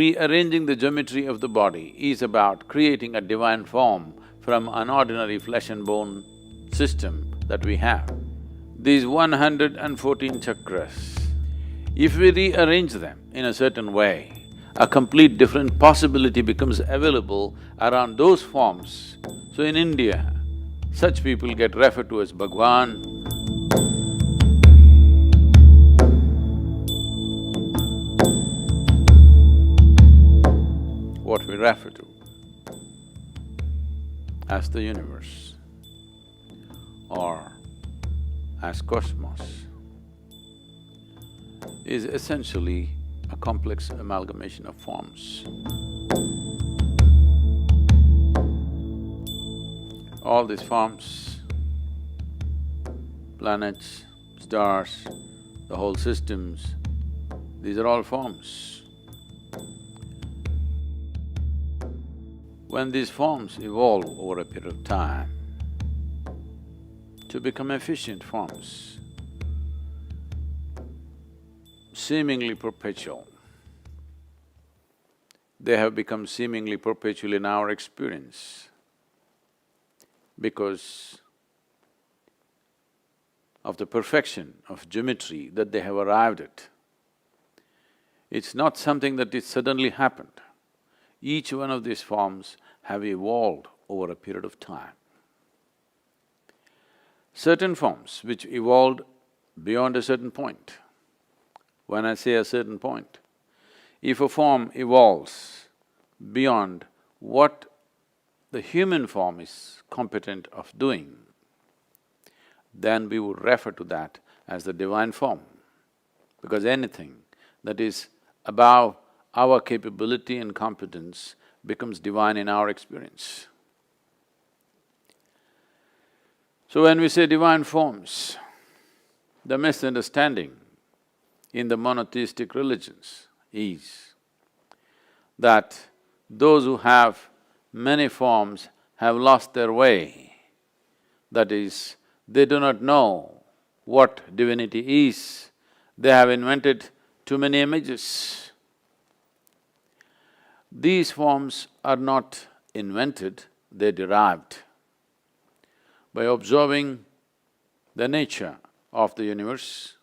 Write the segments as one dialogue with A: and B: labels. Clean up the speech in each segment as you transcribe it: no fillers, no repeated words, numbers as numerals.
A: rearranging the geometry of the body is about creating a divine form from an ordinary flesh and bone system that we have. These 114 chakras, if we rearrange them in a certain way, a complete different possibility becomes available around those forms. So in India, such people get referred to as Bhagwan. What we refer to as the universe or as cosmos is essentially a complex amalgamation of forms. All these forms, planets, stars, the whole systems, these are all forms. When these forms evolve over a period of time to become efficient forms, seemingly perpetual, they have become seemingly perpetual in our experience because of the perfection of geometry that they have arrived at. It's not something that it suddenly happened. Each one of these forms have evolved over a period of time. Certain forms which evolved beyond a certain point. When I say a certain point, if a form evolves beyond what the human form is competent of doing, then we would refer to that as the divine form, because anything that is above our capability and competence becomes divine in our experience. So when we say divine forms, the misunderstanding in the monotheistic religions is that those who have many forms have lost their way. That is, they do not know what divinity is, they have invented too many images. These forms are not invented, they're derived. By observing the nature of the universe,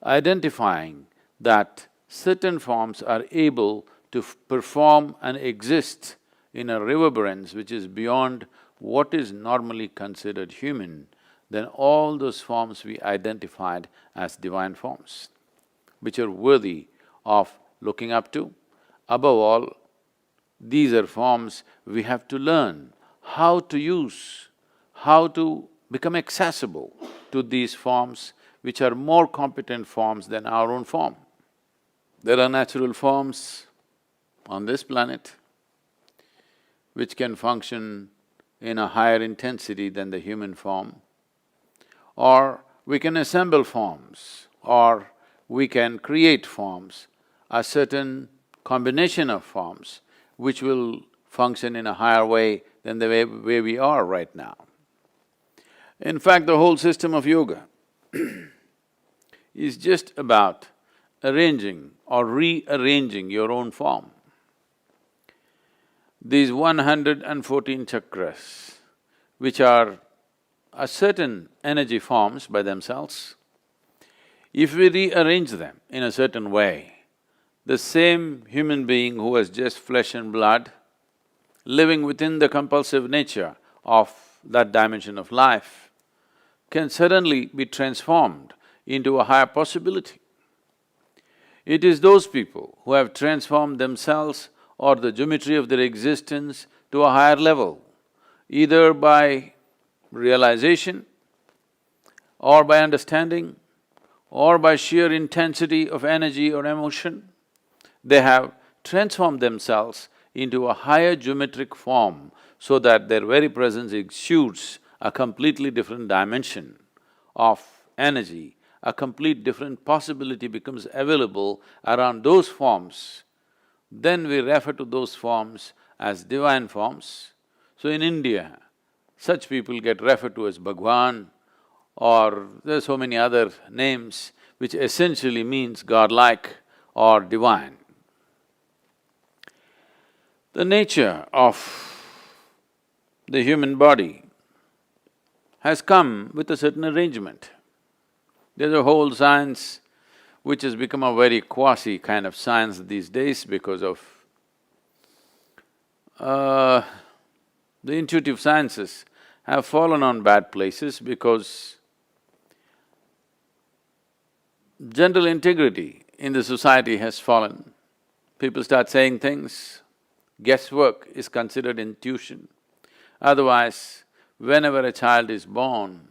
A: identifying that certain forms are able to perform and exist in a reverberance which is beyond what is normally considered human, then all those forms we identified as divine forms, which are worthy of looking up to. Above all, these are forms we have to learn how to use, how to become accessible to these forms which are more competent forms than our own form. There are natural forms on this planet which can function in a higher intensity than the human form, or we can assemble forms, or we can create forms, a certain combination of forms which will function in a higher way than the way we are right now. In fact, the whole system of yoga is just about arranging or rearranging your own form. These 114 chakras, which are a certain energy forms by themselves, if we rearrange them in a certain way, the same human being who has just flesh and blood, living within the compulsive nature of that dimension of life, can suddenly be transformed into a higher possibility. It is those people who have transformed themselves or the geometry of their existence to a higher level, either by realization or by understanding or by sheer intensity of energy or emotion. They have transformed themselves into a higher geometric form so that their very presence exudes a completely different dimension of energy, a complete different possibility becomes available around those forms. Then we refer to those forms as divine forms. So in India, such people get referred to as Bhagwan, or there are so many other names which essentially means godlike or divine. The nature of the human body has come with a certain arrangement. There's a whole science which has become a very quasi kind of science these days because of the intuitive sciences have fallen on bad places because general integrity in the society has fallen. People start saying things, guesswork is considered intuition. Otherwise, whenever a child is born,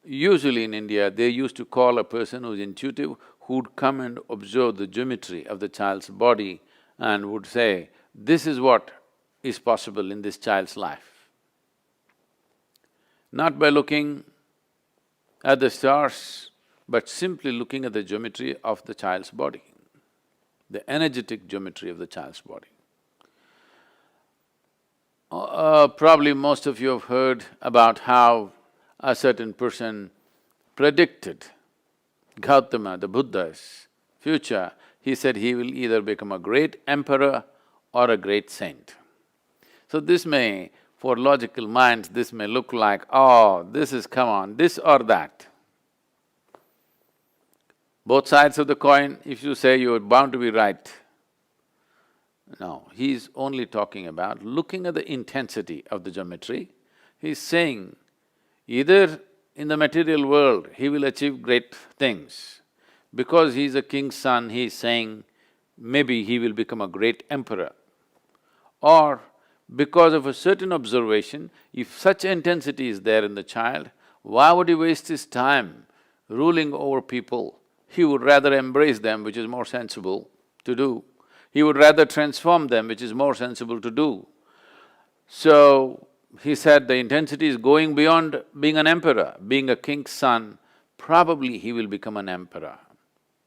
A: usually in India, they used to call a person who's intuitive, who'd come and observe the geometry of the child's body and would say, this is what is possible in this child's life. Not by looking at the stars, but simply looking at the geometry of the child's body, the energetic geometry of the child's body. Probably most of you have heard about how a certain person predicted Gautama, the Buddha's future. He said he will either become a great emperor or a great saint. So this may, for logical minds, this may look like, oh, this is, come on, this or that. Both sides of the coin, if you say you're bound to be right. No, he's only talking about looking at the intensity of the geometry. He's saying, either in the material world he will achieve great things. Because he's a king's son, he's saying maybe he will become a great emperor. Or because of a certain observation, if such intensity is there in the child, why would he waste his time ruling over people? He would rather embrace them, which is more sensible to do. He would rather transform them, which is more sensible to do. So, he said the intensity is going beyond being an emperor. Being a king's son, probably he will become an emperor.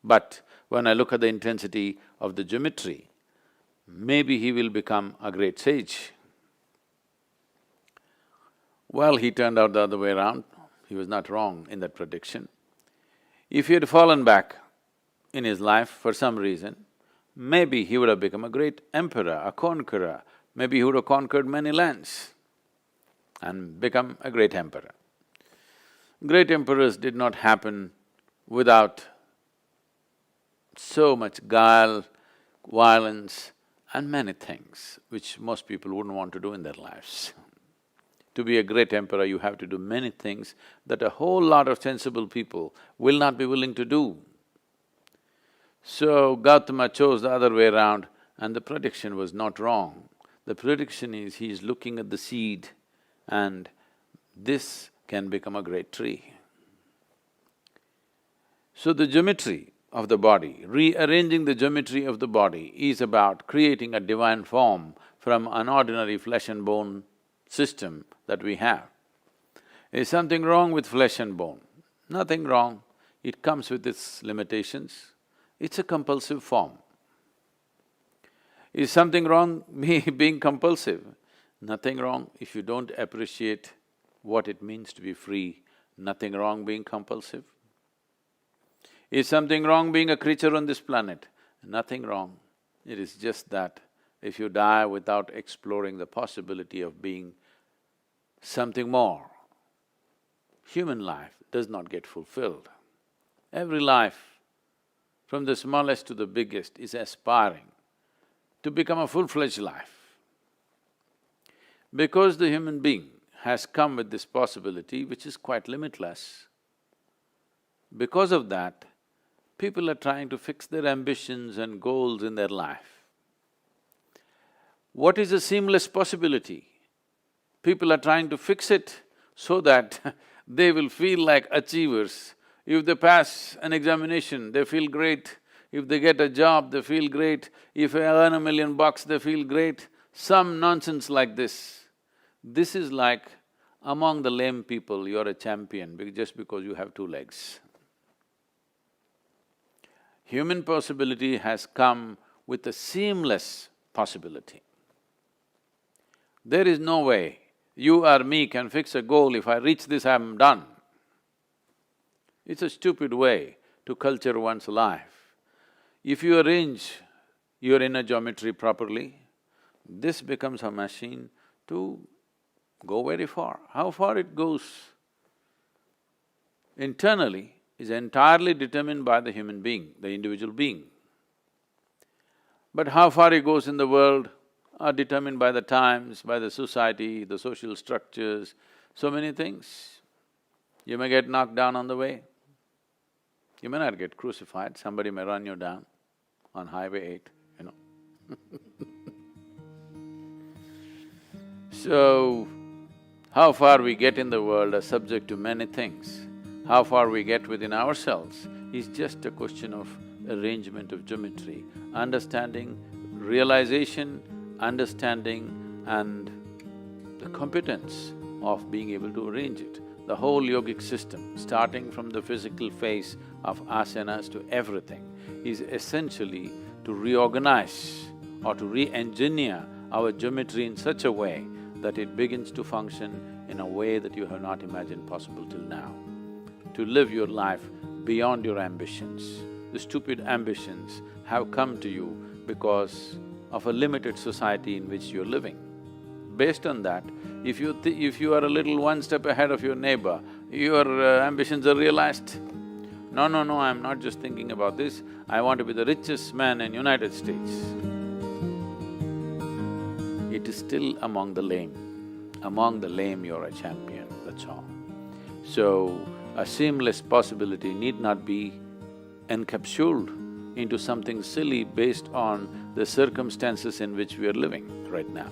A: But when I look at the intensity of the geometry, maybe he will become a great sage. Well, he turned out the other way around. He was not wrong in that prediction. If he had fallen back in his life for some reason, maybe he would have become a great emperor, a conqueror. Maybe he would have conquered many lands and become a great emperor. Great emperors did not happen without so much guile, violence and many things which most people wouldn't want to do in their lives. To be a great emperor, you have to do many things that a whole lot of sensible people will not be willing to do. So Gautama chose the other way around and the prediction was not wrong. The prediction is he is looking at the seed and this can become a great tree. So the geometry of the body, rearranging the geometry of the body is about creating a divine form from an ordinary flesh and bone system that we have. Is something wrong with flesh and bone? Nothing wrong, it comes with its limitations. It's a compulsive form. Is something wrong me being compulsive? Nothing wrong if you don't appreciate what it means to be free. Nothing wrong being compulsive. Is something wrong being a creature on this planet? Nothing wrong. It is just that if you die without exploring the possibility of being something more, human life does not get fulfilled. Every life, from the smallest to the biggest, is aspiring to become a full-fledged life. Because the human being has come with this possibility which is quite limitless, because of that, people are trying to fix their ambitions and goals in their life. What is a seamless possibility? People are trying to fix it so that they will feel like achievers. If they pass an examination, they feel great. If they get a job, they feel great. If they earn $1 million, they feel great. Some nonsense like this. This is like among the lame people, you're a champion just because you have 2 legs. Human possibility has come with a seamless possibility. There is no way you or me can fix a goal, if I reach this, I'm done. It's a stupid way to culture one's life. If you arrange your inner geometry properly, this becomes a machine to go very far. How far it goes internally is entirely determined by the human being, the individual being. But how far it goes in the world are determined by the times, by the society, the social structures, so many things. You may get knocked down on the way. You may not get crucified, somebody may run you down on Highway 8, you know. So, how far we get in the world are subject to many things. How far we get within ourselves is just a question of arrangement of geometry, understanding, realization, understanding and the competence of being able to arrange it. The whole yogic system, starting from the physical phase of asanas to everything, is essentially to reorganize or to re-engineer our geometry in such a way that it begins to function in a way that you have not imagined possible till now. To live your life beyond your ambitions. The stupid ambitions have come to you because of a limited society in which you're living. Based on that, if you are a little one step ahead of your neighbor, your ambitions are realized. No, I'm not just thinking about this, I want to be the richest man in United States. It is still among the lame. Among the lame you're a champion, that's all. So, a seamless possibility need not be encapsulated into something silly based on the circumstances in which we are living right now.